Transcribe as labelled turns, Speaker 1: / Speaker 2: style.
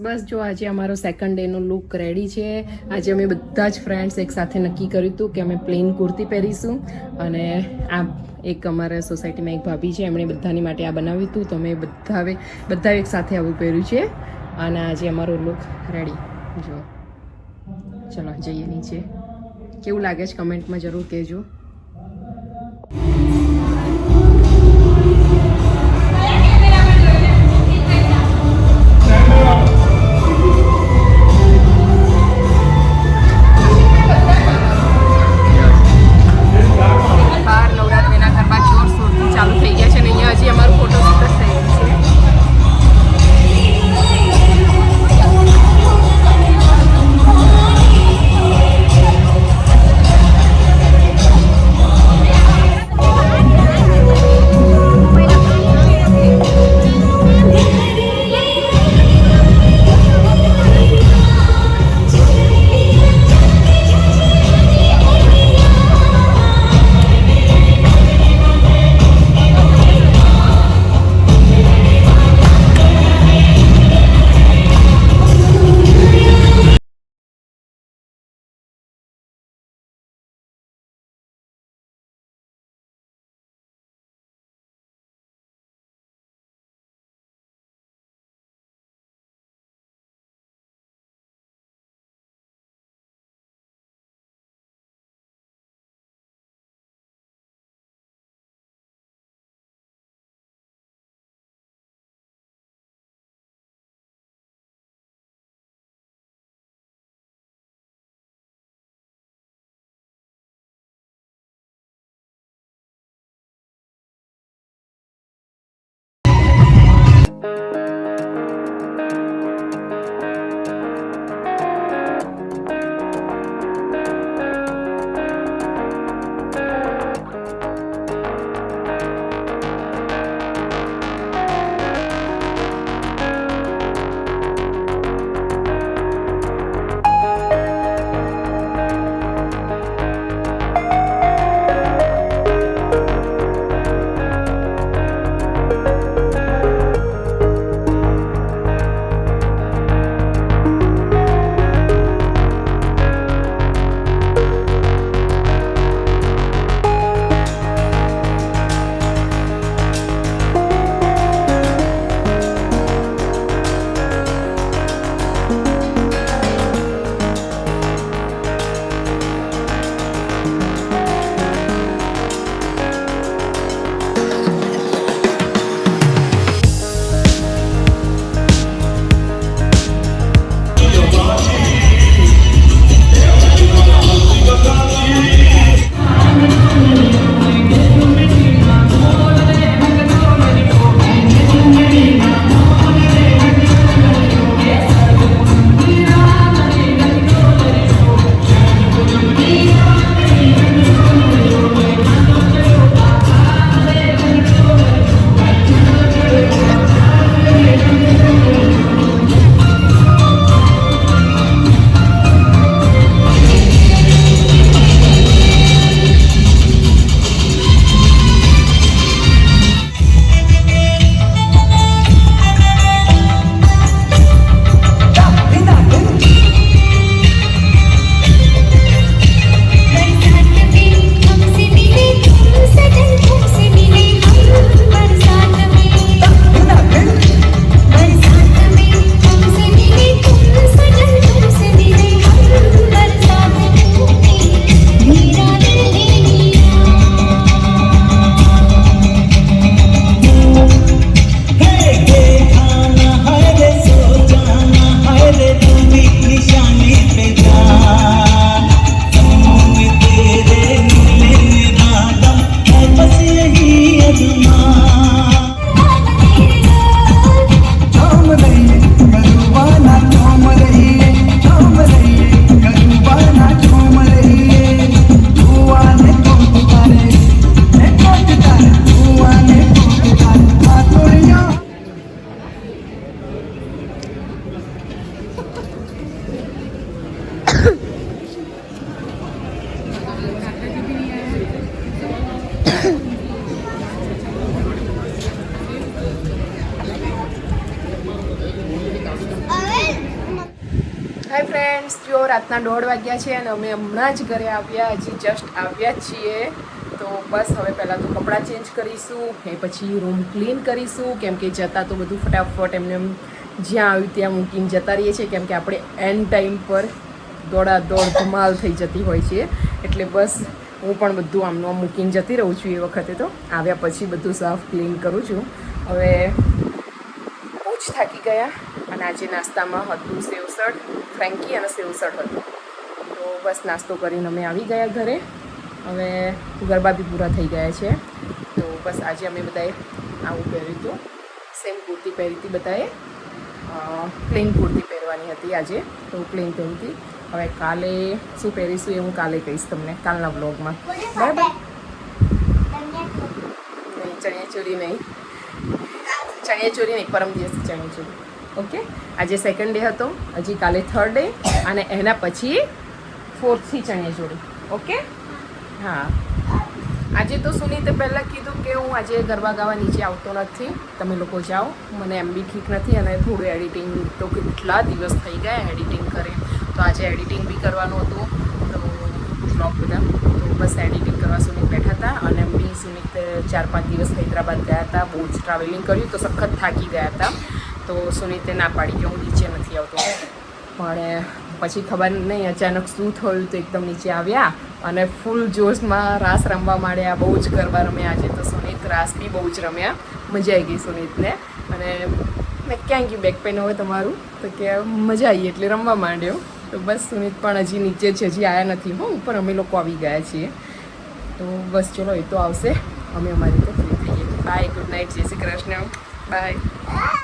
Speaker 1: બસ જો આજે અમારો સેકન્ડ ડેનો લુક રેડી છે. આજે અમે બધા જ ફ્રેન્ડ્સ એક સાથે નક્કી કર્યું હતું કે અમે પ્લેન કુર્તી પહેરીશું અને આ એક અમારા સોસાયટીમાં એક ભાભી છે એમણે બધાની માટે આ બનાવ્યું હતું તો અમે બધા એક સાથે આવું પહેર્યું છે અને આજે અમારો લુક રેડી. જો ચલો જઈએ નીચે. કેવું લાગે છે કમેન્ટમાં જરૂર કહેજો. જો રાતના 1:30 વાગ્યા છે અને અમે હમણાં જ ઘરે આવ્યા, હજી જસ્ટ આવ્યા જ છીએ. તો બસ હવે પહેલાં તો કપડાં ચેન્જ કરીશું, એ પછી રૂમ ક્લીન કરીશું, કેમ કે જતાં તો બધું ફટાફટ એમને એમ જ્યાં આવ્યું ત્યાં મૂકીને જતા રહીએ છીએ, કેમ કે આપણે એન્ડ ટાઈમ પર દોડાદોડ ધમાલ થઈ જતી હોય છે. એટલે બસ હું પણ બધું આમનું આમ મૂકીને જતી રહું છું. એ વખતે તો આવ્યા પછી બધું સાફ ક્લીન કરું છું. હવે બહુ જ થાકી ગયા અને આજે નાસ્તામાં હતું સેવસળ, ફ્રેન્કી અને સેવસળ હતું. તો બસ નાસ્તો કરીને અમે આવી ગયા ઘરે. હવે ગરબા બી પૂરા થઈ ગયા છે. તો બસ આજે અમે બધાએ આવું પહેર્યું હતું, સેમ કુર્તી પહેરી હતી બધાએ. પ્લેન કુર્તી પહેરવાની હતી આજે, તો પ્લેન પહેરી હતી. હવે કાલે શું પહેરીશું એ હું કાલે કહીશ તમને કાલના બ્લોગમાં, બરાબર? નહીં, ચણિયાચોળી નહીં, પરમ દિવસ ચણિયાચોળી. ઓકે, આજે સેકન્ડ ડે હતો, હજી કાલે થર્ડ ડે અને એના પછી ફોર્થથી ચણિયાચોળી. ઓકે, હા. આજે તો સુનીતે પહેલાં કીધું કે હું આજે ગરબા ગાવા નીચે આવતો નથી, તમે લોકો જાઓ, મને એમ બી ઠીક નથી અને થોડું એડિટિંગ તો કેટલા દિવસ થઈ ગયા એડિટિંગ કરે, તો આજે એડિટિંગ બી કરવાનું હતું. તો બ્લોગ બધા તો બસ એડિટિંગ કરવા સુનીત બેઠા હતા અને એમ બી સુનીત 4-5 દિવસ હૈદરાબાદ ગયા હતા, બહુ જ ટ્રાવેલિંગ કર્યું તો સખત થાકી ગયા હતા. તો સુનીતે ના પાડી કે હું નીચે નથી આવતો, પણ પછી ખબર નહીં અચાનક શું થયું તો એકદમ નીચે આવ્યા અને ફૂલ જોશમાં રાસ રમવા માંડ્યા. બહુ જ ગરબા રમ્યા આજે તો સુનીત, રાસ બી બહુ જ રમ્યા, મજા આવી ગઈ સુનીતને. અને મેં ક્યાં ગયું બેક પેન હવે તમારું, તો કે મજા આવી એટલે રમવા માંડ્યો. તો બસ સુનીત પણ હજી નીચે છે, હજી આવ્યા નથી. હો, ઉપર અમે લોકો આવી ગયા છીએ. તો બસ ચલો, એ તો આવશે, અમે અમારી રીતે ફ્રી થઈએ. બાય, ગુડ નાઇટ, જય શ્રી કૃષ્ણ, બાય.